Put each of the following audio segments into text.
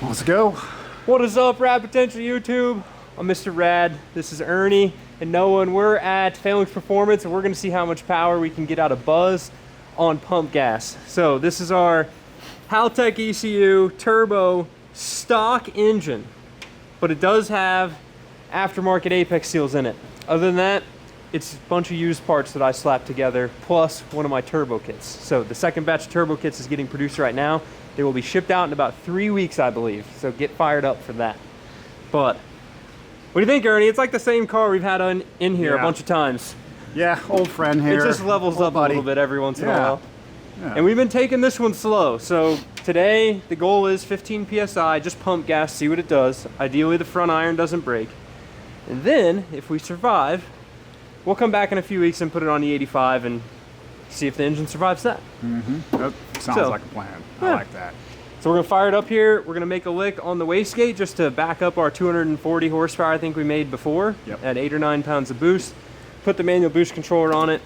Let's go. What is up, Rad Potential YouTube? I'm Mr. Rad. This is Ernie and Noah, and we're at Phalanx Performance, and we're going to see how much power we can get out of Buzz on pump gas. So this is our Haltech ECU turbo stock engine, but it does have aftermarket apex seals in it. Other than that, it's a bunch of used parts that I slapped together, plus one of my turbo kits. So the second batch of turbo kits is getting produced right now. They will be shipped out in about 3 weeks, I believe. So get fired up for that. But what do you think, Ernie? It's like the same car we've had in here a bunch of times. Yeah, old friend here. It just levels up a little bit every once in a while. Yeah. And we've been taking this one slow. So today, the goal is 15 PSI, just pump gas, see what it does. Ideally, the front iron doesn't break. And then, if we survive, we'll come back in a few weeks and put it on the 85 and see if the engine survives that. That sounds like a plan. I like that. So we're gonna fire it up here. We're gonna make a lick on the wastegate just to back up our 240 horsepower I think we made before at 8 or 9 pounds of boost. Put the manual boost controller on it.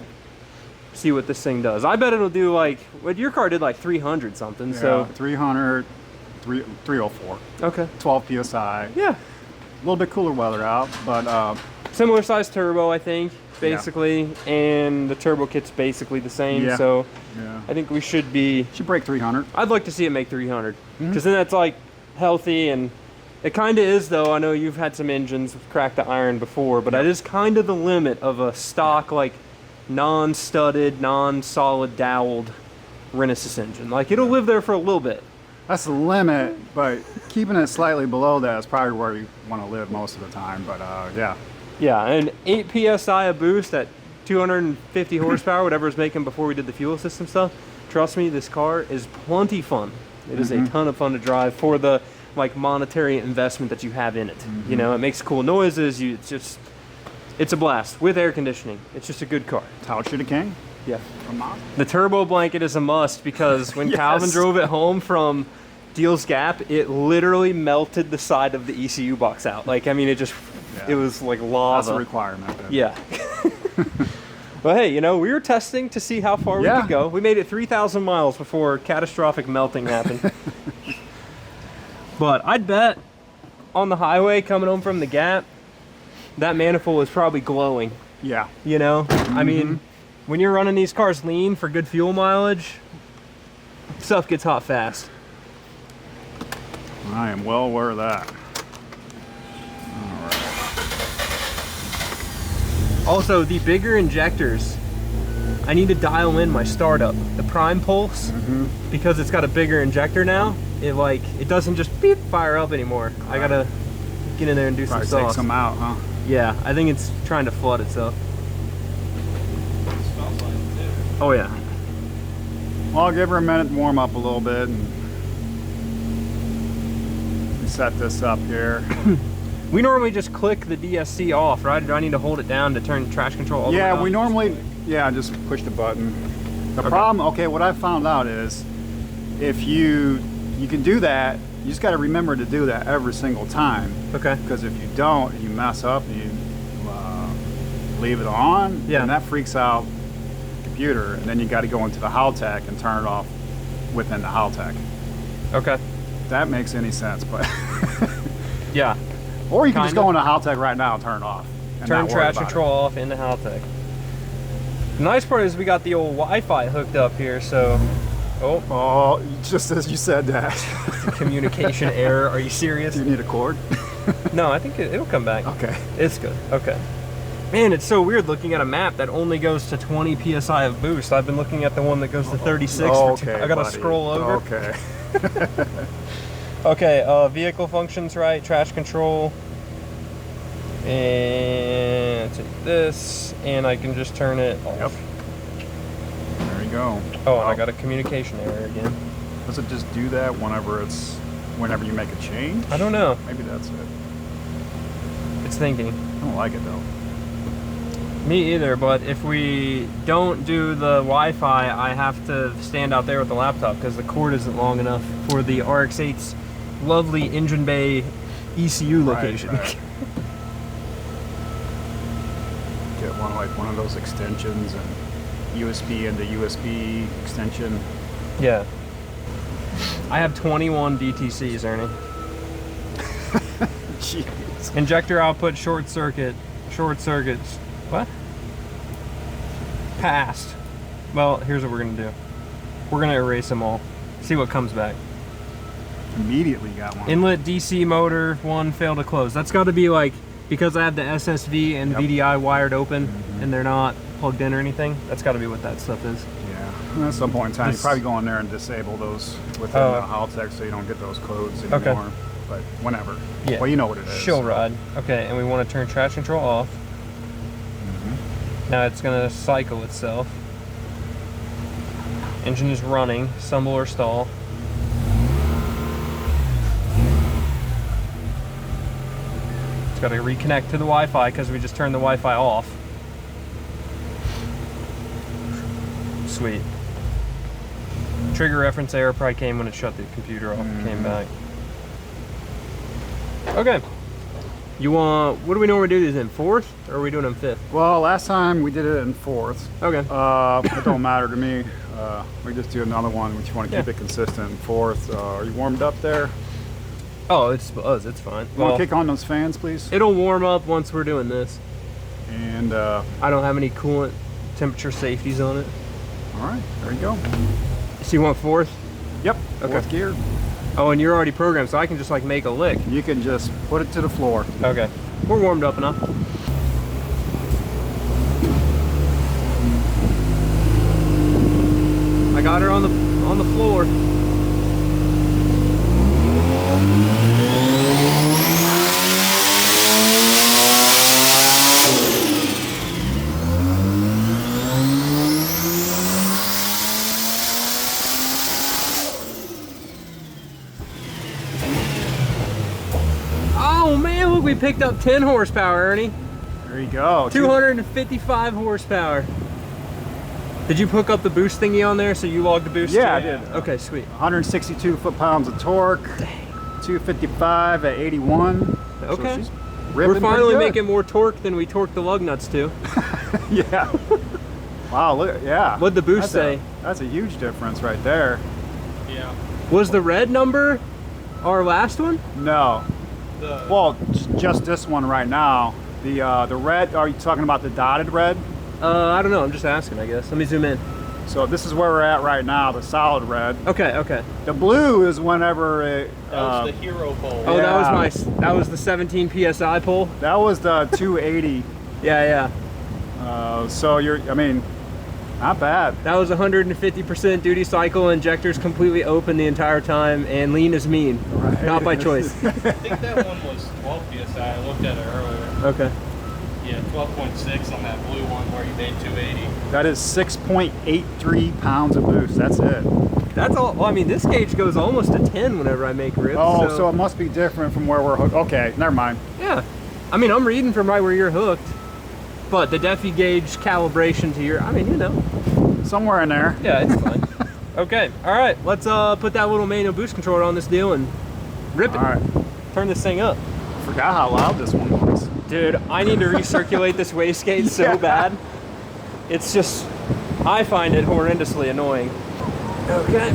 See what this thing does. I bet it'll do like, what your car did like 300 something. Yeah, so 300, 304. Okay. 12 PSI. Yeah. A little bit cooler weather out, but similar size turbo, I think, basically, and the turbo kit's basically the same. So I think we should break 300. I'd like to see it make 300, because then that's like healthy, and it kind of is though. I know you've had some engines with cracked the iron before, but it is kind of the limit of a stock like non-studded, non-solid doweled Renesis engine. Like it'll live there for a little bit. That's the limit, but keeping it slightly below that is probably where you want to live most of the time. But yeah. Yeah, and 8 PSI of boost at 250 horsepower, whatever it's making before we did the fuel system stuff. Trust me, this car is plenty fun. It is a ton of fun to drive for the like monetary investment that you have in it. You know, it makes cool noises. It's a blast with air conditioning. It's just a good car. Touch it, king. Yeah. The turbo blanket is a must because when Calvin drove it home from Deals Gap, it literally melted the side of the ECU box out. Like, I mean, it was like lava. That's a requirement. Then. Yeah. Well, hey, you know, we were testing to see how far we could go. We made it 3,000 miles before catastrophic melting happened. But I'd bet on the highway coming home from the Gap, that manifold is probably glowing. Yeah. You know? I mean, when you're running these cars lean for good fuel mileage, stuff gets hot fast. I am well aware of that. Also, the bigger injectors, I need to dial in my startup. The Prime Pulse, because it's got a bigger injector now, it doesn't just beep fire up anymore. I gotta get in there and do some sauce. Take some out, huh? Yeah, I think it's trying to flood itself. Oh yeah. Well, I'll give her a minute to warm up a little bit and set this up here. We normally just click the DSC off, right? Do I need to hold it down to turn trash control all the way off? Yeah, we normally, just push the button. The problem, what I found out is if you can do that, you just got to remember to do that every single time. Okay. Because if you don't, you mess up and you leave it on, and that freaks out the computer, and then you got to go into the Haltech and turn it off within the Haltech. Okay. If that makes any sense, but yeah. Or you can just go into Haltech right now and turn it off. Turn trash control off in the Haltech. The nice part is we got the old Wi-Fi hooked up here, so... Oh, just as you said that. Communication error. Are you serious? Do you need a cord? No, I think it'll come back. Okay. It's good. Okay. Man, it's so weird looking at a map that only goes to 20 PSI of boost. I've been looking at the one that goes to 36. I gotta scroll over. Okay. Okay, vehicle functions right, trash control. And take this, and I can just turn it off. Yep. There you go. Oh, and I got a communication error again. Does it just do that whenever you make a change? I don't know. Maybe that's it. It's thinking. I don't like it though. Me either, but if we don't do the Wi-Fi, I have to stand out there with the laptop because the cord isn't long enough for the RX8's lovely engine bay ECU location. Right. Get one of those extensions and USB into USB extension. Yeah. I have 21 DTCs, Ernie. Jeez. Injector output short circuit. Short circuits. What? Passed. Well, here's what we're gonna do. We're gonna erase them all. See what comes back. Immediately got one. Inlet DC motor 1 failed to close. That's got to be like, because I have the SSV and VDI wired open and they're not plugged in or anything. That's got to be what that stuff is. Yeah. At some point in time, you probably go in there and disable those within the Haltech so you don't get those codes anymore. Okay. But whenever. Yeah. Well, you know what it is. She'll ride. Okay, and we want to turn traction control off. Now it's going to cycle itself. Engine is running. Stumble or stall. Got to reconnect to the Wi-Fi because we just turned the Wi-Fi off. Sweet. Trigger reference error probably came when it shut the computer off and came back. Okay. You want, what do we normally do these in? 4th or are we doing them 5th? Well, last time we did it in 4th. Okay. It don't matter to me. We just do another one, which you want to keep it consistent in 4th. Are you warmed up there? Oh, it's buzz. It's fine. You want to kick on those fans, please? It'll warm up once we're doing this. And I don't have any coolant temperature safeties on it. All right, there you go. So you want 4th? Yep. Okay. 4th gear. Oh, and you're already programmed, so I can just like make a lick. You can just put it to the floor. Okay. We're warmed up enough. I got her on the floor. Oh man, look, we picked up 10 horsepower, Ernie. There you go. 255 horsepower. Did you hook up the boost thingy on there so you logged the boost? Yeah, I did. Okay, sweet. 162 foot-pounds of torque. Dang. 255 at 81. Okay. So we're finally making more torque than we torqued the lug nuts to. Yeah. Wow, look, yeah. What'd the boost say? That's a huge difference right there. Yeah. Was the red number our last one? No. Well, just this one right now. The red, are you talking about the dotted red? I don't know, I'm just asking, I guess. Let me zoom in. So this is where we're at right now, the solid red. Okay, okay. The blue is whenever it... that was the hero pole. Oh, yeah. that was the 17 PSI pole? That was the 280. Yeah. So I mean, not bad. That was 150% duty cycle, injectors completely open the entire time, and lean is mean. Right. Not by choice. I think that one was 12 PSI, I looked at it earlier. Okay. Yeah, 12.6 on that blue one where you made 280. That is 6.83 pounds of boost. That's it. That's all. Well, I mean, this gauge goes almost to 10 whenever I make rips. Oh, so it must be different from where we're hooked. Okay, never mind. Yeah. I mean, I'm reading from right where you're hooked, but the Defi gauge calibration to your, I mean, you know. Somewhere in there. Yeah, it's fine. Okay, all right. Let's put that little manual boost controller on this deal and rip it. All right. Turn this thing up. Forgot how loud this one was. Dude, I need to recirculate this wastegate so bad. It's just, I find it horrendously annoying. Okay.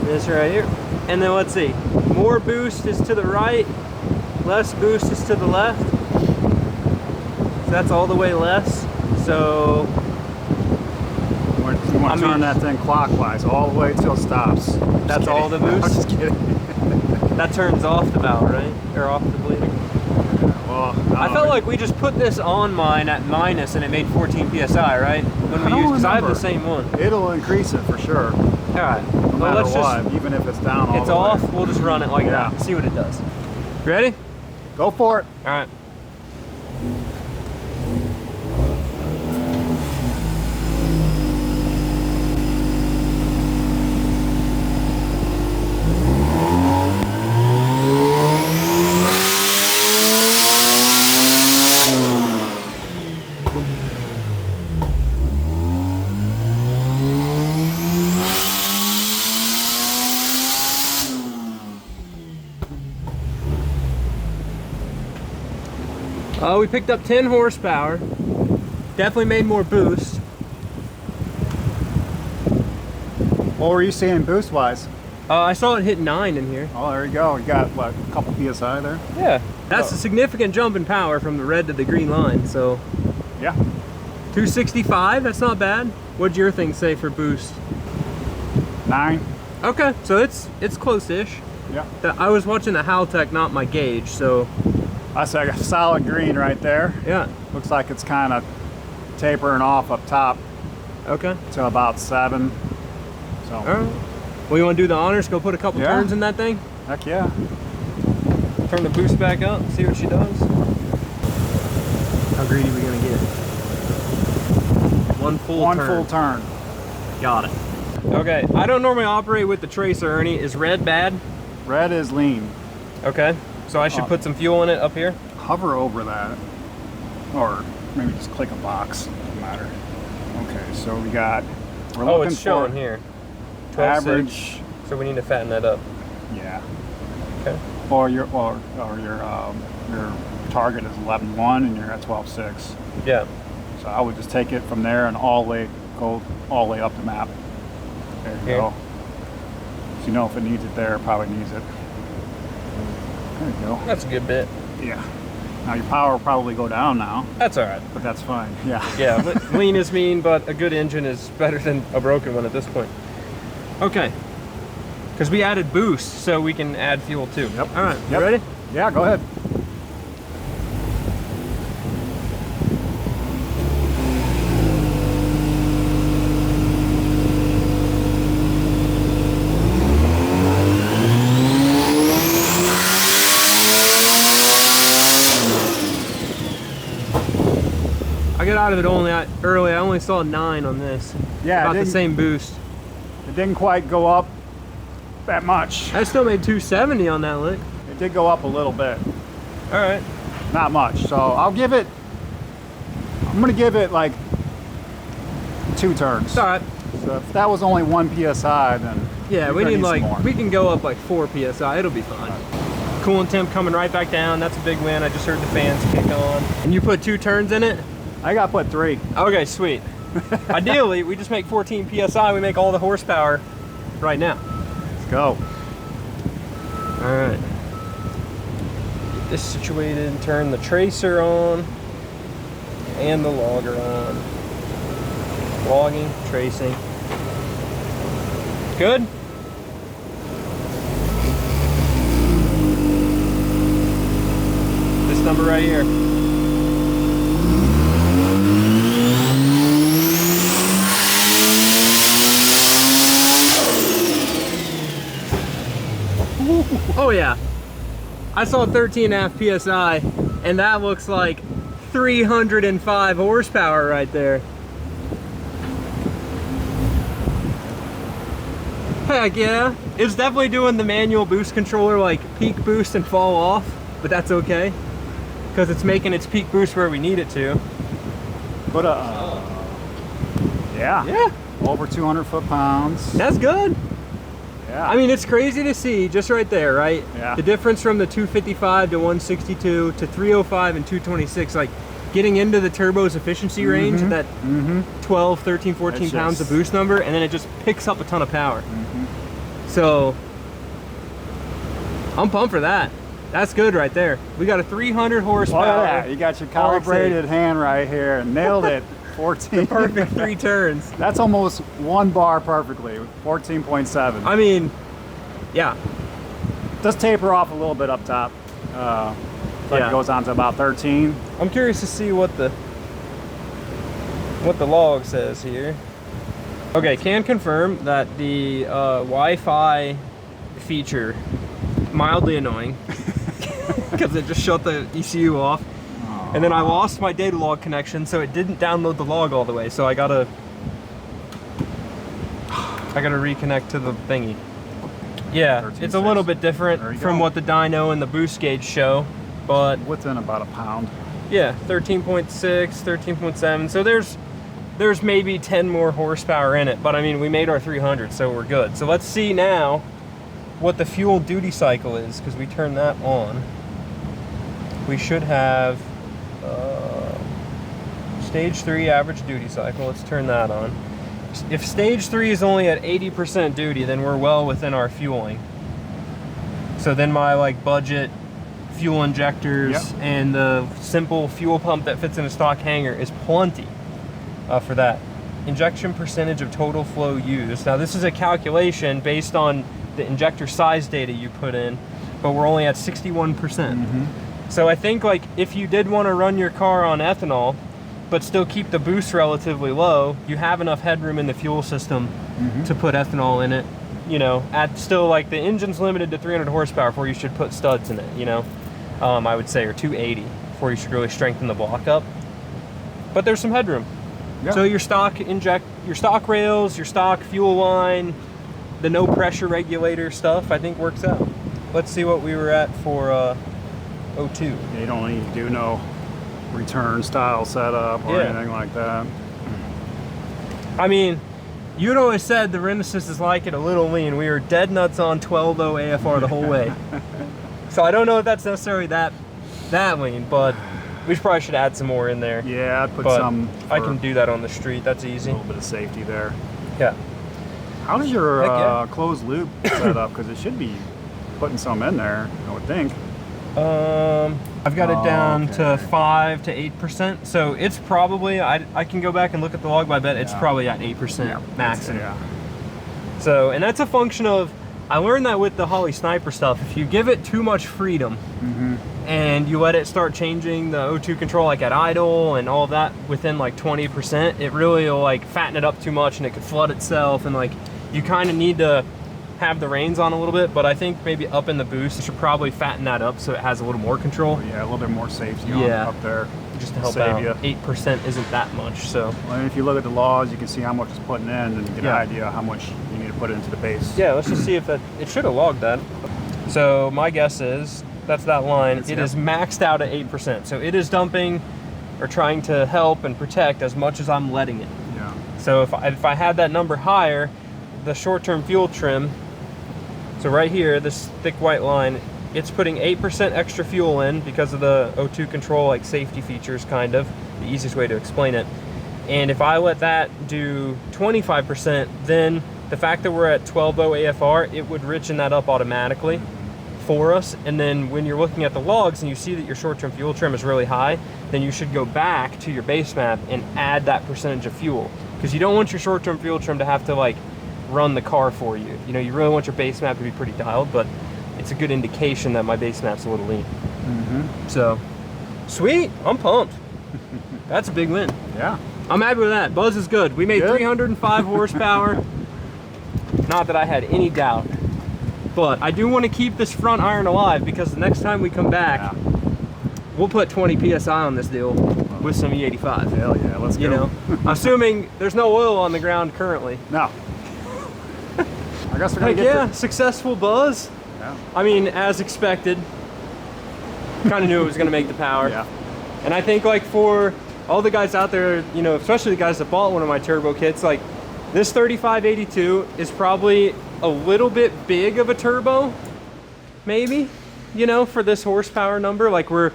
This right here. And then let's see. More boost is to the right, less boost is to the left. So that's all the way less. So you want to turn that thing clockwise all the way till it stops. That's all the boost? I'm just kidding. That turns off the valve, right? Or off the bleeder? Well, I felt like we just put this on mine at minus and it made 14 PSI, right? When we used, because I have the same one. It'll increase it for sure. All right. No matter what, even if it's down all the way. It's off, we'll just run it like that and see what it does. Ready? Go for it. All right. We picked up 10 horsepower. Definitely made more boost. What were you seeing boost-wise? I saw it hit 9 in here. Oh, there you go. You got, what, a couple PSI there? Yeah. That's a significant jump in power from the red to the green line, so. Yeah. 265, that's not bad. What'd your thing say for boost? 9. Okay, so it's close-ish. Yeah. I was watching the Haltech, not my gauge, so. That's like a solid green right there. Yeah. Looks like it's kind of tapering off up top. Okay. To about 7. So. All right. Well, you want to do the honors? Go put a couple turns in that thing? Heck yeah. Turn the boost back up, see what she does. How greedy are we going to get? One full turn. Got it. Okay, I don't normally operate with the tracer, Ernie. Is red bad? Red is lean. Okay, so I should put some fuel in it up here? Hover over that. Or maybe just click a box. Doesn't matter. Okay, so we're looking it's showing here. Average. So we need to fatten that up. Yeah. Okay. Or your target is 11.1 and you're at 12.6. Yeah. So I would just take it from there and go all the way up the map. There you go. So you know if it needs it there, it probably needs it. There you go. That's a good bit. Yeah. Now your power will probably go down now. That's all right. But that's fine. Yeah. Yeah, lean is mean, but a good engine is better than a broken one at this point. Okay. Because we added boost, so we can add fuel too. Yep. All right. You ready? Yeah, go ahead. I got out of it early. I only saw 9 on this. Yeah, about the same boost. It didn't quite go up that much. I still made 270 on that lick. It did go up a little bit. All right. Not much. So I'm gonna give it like 2 turns. All right. So if that was only 1 PSI, then yeah, we need like more. we can go up like 4 PSI. It'll be fine. Coolant temp coming right back down. That's a big win. I just heard the fans kick on. And you put 2 turns in it? I got put 3. Okay, sweet. Ideally, we just make 14 PSI. We make all the horsepower right now. Let's go. All right. Get this situated. Turn the tracer on and the logger on. Logging, tracing. Good? This number right here. Oh yeah, I saw 13.5 PSI and that looks like 305 horsepower right there. Heck yeah. It's definitely doing the manual boost controller like peak boost and fall off, but that's okay because it's making its peak boost where we need it to. But yeah, over 200 foot-pounds. That's good. Yeah. I mean, it's crazy to see just right there, right? Yeah. The difference from the 255 to 162 to 305 and 226, like getting into the turbo's efficiency range, that 12, 13, 14 pounds of boost number, and then it just picks up a ton of power. So I'm pumped for that. That's good right there. We got a 300 horsepower. Look at that. You got your calibrated hand right here. Nailed it. 14. The perfect 3 turns. That's almost 1 bar perfectly. 14.7. I mean, yeah. Does taper off a little bit up top. But it goes on to about 13. I'm curious to see what the log says here. Okay, can confirm that the Wi-Fi feature mildly annoying because it just shut the ECU off. And then I lost my data log connection, so it didn't download the log all the way. So I gotta reconnect to the thingy. Yeah, it's a little bit different from what the dyno and the boost gauge show, but within about a pound. Yeah, 13.6, 13.7. So there's maybe 10 more horsepower in it, but I mean we made our 300, so we're good. So let's see now what the fuel duty cycle is, because we turned that on. We should have stage 3 average duty cycle. Let's turn that on. If stage 3 is only at 80% duty, then we're well within our fueling. So then my like budget fuel injectors and the simple fuel pump that fits in a stock hanger is plenty for that. Injection percentage of total flow used. Now this is a calculation based on the injector size data you put in, but we're only at 61%. So I think like if you did want to run your car on ethanol, but still keep the boost relatively low, you have enough headroom in the fuel system to put ethanol in it. You know, at still like the engine's limited to 300 horsepower before you should put studs in it, you know, I would say, or 280 before you should really strengthen the block up. But there's some headroom. So your stock rails, your stock fuel line, the no pressure regulator stuff, I think works out. Let's see what we were at for 02. You don't need to do no return style setup or anything like that. I mean, you'd always said the Renesis is like it a little lean. We were dead nuts on 12.0 AFR the whole way. So I don't know if that's necessarily that lean, but we probably should add some more in there. Yeah, I'd put but some. I can do that on the street. That's easy. A little bit of safety there. Yeah. How does your closed loop set up? Because it should be putting some in there, I would think. I've got it down to 5 to 8%. So it's probably, I can go back and look at the log, but I bet it's probably at 8% maximum. So, and that's a function of, I learned that with the Holley Sniper stuff. If you give it too much freedom and you let it start changing the O2 control like at idle and all that within like 20%, it really will like fatten it up too much and it could flood itself, and like you kind of need to have the reins on a little bit. But I think maybe up in the boost, you should probably fatten that up so it has a little more control. Yeah, a little bit more safety on up there. Just to help out. 8% isn't that much, so. Well, if you look at the laws, you can see how much it's putting in and get an idea how much you need to put into the base. Yeah, let's just see if that, it should have logged that. So my guess is, that's that line. It is maxed out at 8%. So it is dumping or trying to help and protect as much as I'm letting it. Yeah. So if I had that number higher, the short-term fuel trim, so right here, this thick white line, it's putting 8% extra fuel in because of the O2 control, like safety features, kind of, the easiest way to explain it. And if I let that do 25%, then the fact that we're at 12.0 AFR, it would richen that up automatically for us. And then when you're looking at the logs and you see that your short-term fuel trim is really high, then you should go back to your base map and add that percentage of fuel. Because you don't want your short-term fuel trim to have to like run the car for you. You know, you really want your base map to be pretty dialed, but it's a good indication that my base map's a little lean. So, sweet, I'm pumped. That's a big win. Yeah. I'm happy with that. Buzz is good. We made 305 horsepower. Not that I had any doubt. But I do want to keep this front iron alive because the next time we come back, we'll put 20 PSI on this deal with some E85. Hell yeah, let's go. You know, assuming there's no oil on the ground currently. No. I guess we're gonna get successful buzz. Yeah. I mean, as expected. Kind of knew it was gonna make the power. Yeah. And I think like for all the guys out there, you know, especially the guys that bought one of my turbo kits, like this 3582 is probably a little bit big of a turbo, maybe, you know, for this horsepower number. Like we're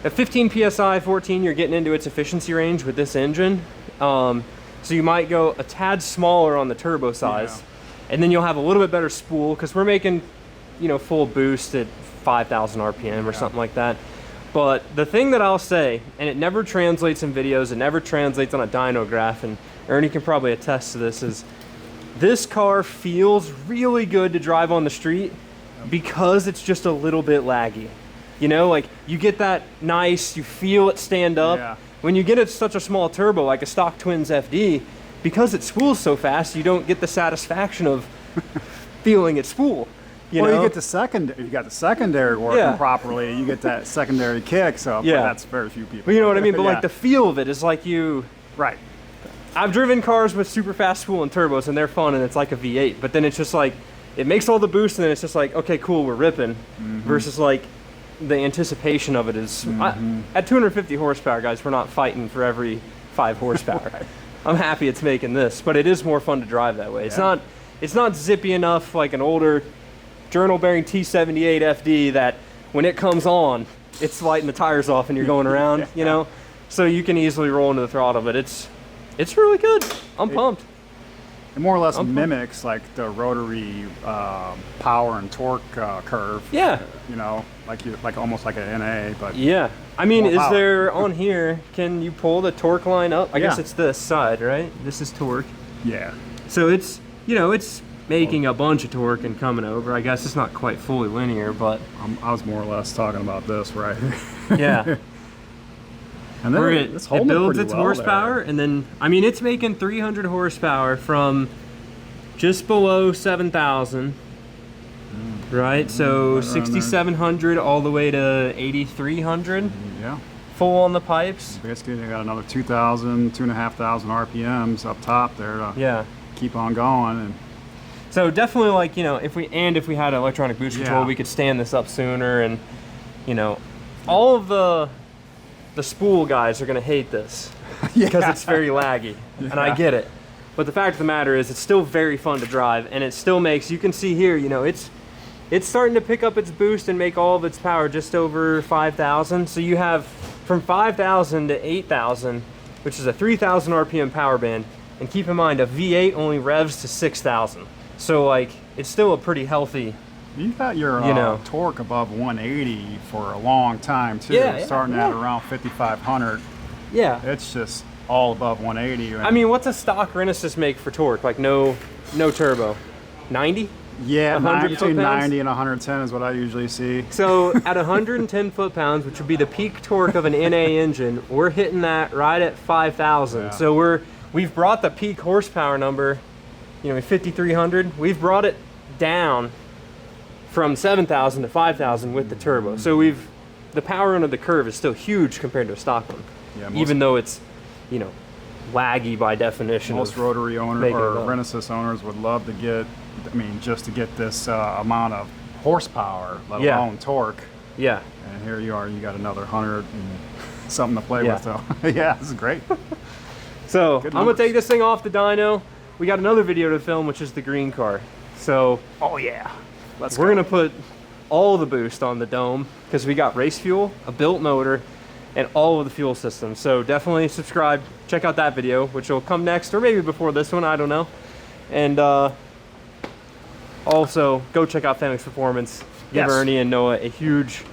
at 15 PSI, 14, you're getting into its efficiency range with this engine. So you might go a tad smaller on the turbo size, and then you'll have a little bit better spool because we're making, you know, full boost at 5,000 RPM or something like that. But the thing that I'll say, and it never translates in videos, it never translates on a dyno graph, and Ernie can probably attest to this, is this car feels really good to drive on the street because it's just a little bit laggy. You know, like you get that nice, you feel it stand up. Yeah. When you get it such a small turbo like a stock Twins FD, because it spools so fast, you don't get the satisfaction of feeling it spool. You know? You get the if you got the secondary working properly, you get that secondary kick. So but that's very few people. Well, you know what I mean? But like the feel of it is like you. Right. I've driven cars with super fast spooling turbos and they're fun and it's like a V8, but then it's just like it makes all the boost and then it's just like, okay, cool, we're ripping. Versus like the anticipation of it is at 250 horsepower, guys. We're not fighting for every 5 horsepower. I'm happy it's making this, but it is more fun to drive that way. It's not zippy enough like an older journal bearing T78 FD that when it comes on, it's lighting the tires off and you're going around, you know? So you can easily roll into the throttle, but it's It's really good. I'm pumped. It more or less mimics like the rotary power and torque curve. Yeah. You know, like almost like an NA, but yeah. I mean, more is power. there on here? Can you pull the torque line up? I guess Yeah. it's this side, right? This is torque. Yeah. So it's, you know, it's making a bunch of torque and coming over. I guess it's not quite fully linear, but I was more or less talking about this right here. yeah. And then Where it's it holding builds pretty its well horsepower, there. and then, I mean, it's making 300 horsepower from just below 7,000, right? So right around there. 6,700 all the way to 8,300 Yeah. full on the pipes. Basically, they got another 2,000, 2,500 RPMs up top there to Yeah. keep on going. And So definitely, like, you know, if we had electronic boost control, Yeah. we could stand this up sooner, and, you know, all of the spool guys are gonna hate this because it's very laggy, and I Yeah. get it. But the fact of the matter is, it's still very fun to drive, and it still makes, you can see here, you know, it's starting to pick up its boost and make all of its power just over 5,000. So you have from 5,000 to 8,000, which is a 3,000 RPM power band. And keep in mind, a V8 only revs to 6,000. So like, it's still a pretty healthy. you got your You know. torque above 180 for a long time too. Yeah, Starting at around 5,500. Yeah. It's just all above 180. I mean, what's a stock Renesis make for torque? Like no turbo, 90? yeah, 100 between foot-pounds? 90 and 110 is what I usually see. So at 110 foot-pounds, which would be the peak torque of an NA engine, we're hitting that right at 5,000. Yeah. So we've brought the peak horsepower number, you know, 5,300. We've brought it down from 7,000 to 5,000 with the turbo. So the power under the curve is still huge compared to a stock one, Yeah, even though it's, you know, laggy by definition. Most of rotary owners making or it up. Renesis owners would love to get, I mean, just to get this amount of horsepower, let Yeah. alone torque. Yeah. And here you are, you got another 100 and something to play Yeah. with. So yeah, this is great. So Good I'm gonna numbers. take this thing off the dyno. We got another video to film, which is the green car. So Oh yeah, we're gonna put all the boost on the dome because we got race fuel, a built motor, and all of the fuel systems. So definitely subscribe, check out that video, which will come next or maybe before this one, I don't know. And also go check out Phoenix Performance. Give Yes. Ernie and Noah a huge,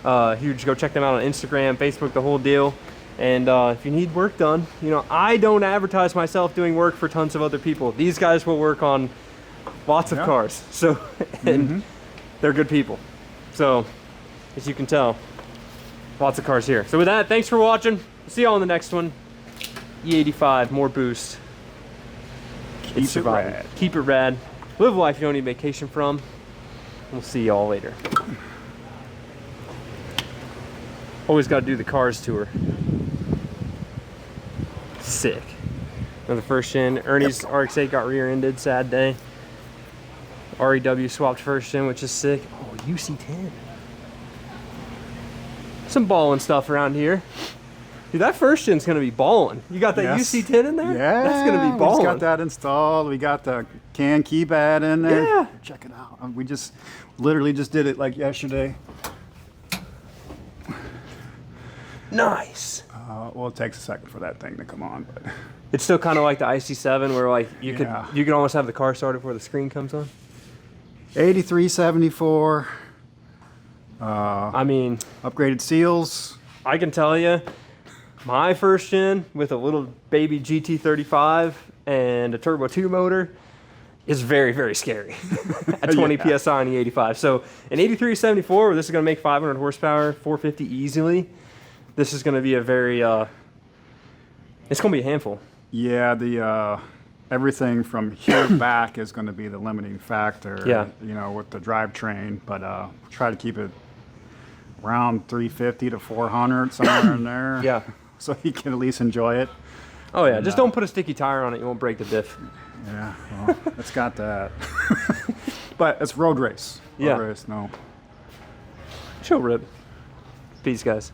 go check them out on Instagram, Facebook, the whole deal. And if you need work done, you know, I don't advertise myself doing work for tons of other people. These guys will work on lots of Yeah. cars. So, and they're good people. So, as you can tell, lots of cars here. So with that, thanks for watching. See y'all in the next one. E85, more boost. Keep it surviving. rad. Keep it rad. Live a life you don't need vacation from. We'll see y'all later. Always got to do the cars tour. Sick. Another first gen. Ernie's RX8 got rear-ended. Sad day. REW swapped first gen, which is sick. Oh, UC10. Some balling stuff around here. Dude, that first gen's gonna be balling. You got that Yes. UC10 in there? Yeah, That's gonna be we balling. just got that installed. We got the CAN keypad in there. Yeah. Check it out. We just literally just did it like yesterday. Nice. Well, it takes a second for that thing to come on, but It's still kind of like the IC7 where like you Yeah. could almost have the car started before the screen comes on. 8374 I mean, upgraded seals. I can tell you, my first gen with a little baby GT35 and a Turbo 2 motor is very, very scary at 20 Yeah. PSI on the 85. So an 8374, where this is going to make 500 horsepower, 450 easily, this is going to be a very, it's going to be a handful. Yeah, the everything from here back is going to be the limiting factor. Yeah. You know, with the drivetrain, but try to keep it around 350 to 400, somewhere in there. Yeah. So you can at least enjoy it. Oh yeah, just don't put a sticky tire on it, you won't break the diff. Yeah, well, it's got that. But it's road race. Road Yeah. race, no. Chill rip. Peace, guys.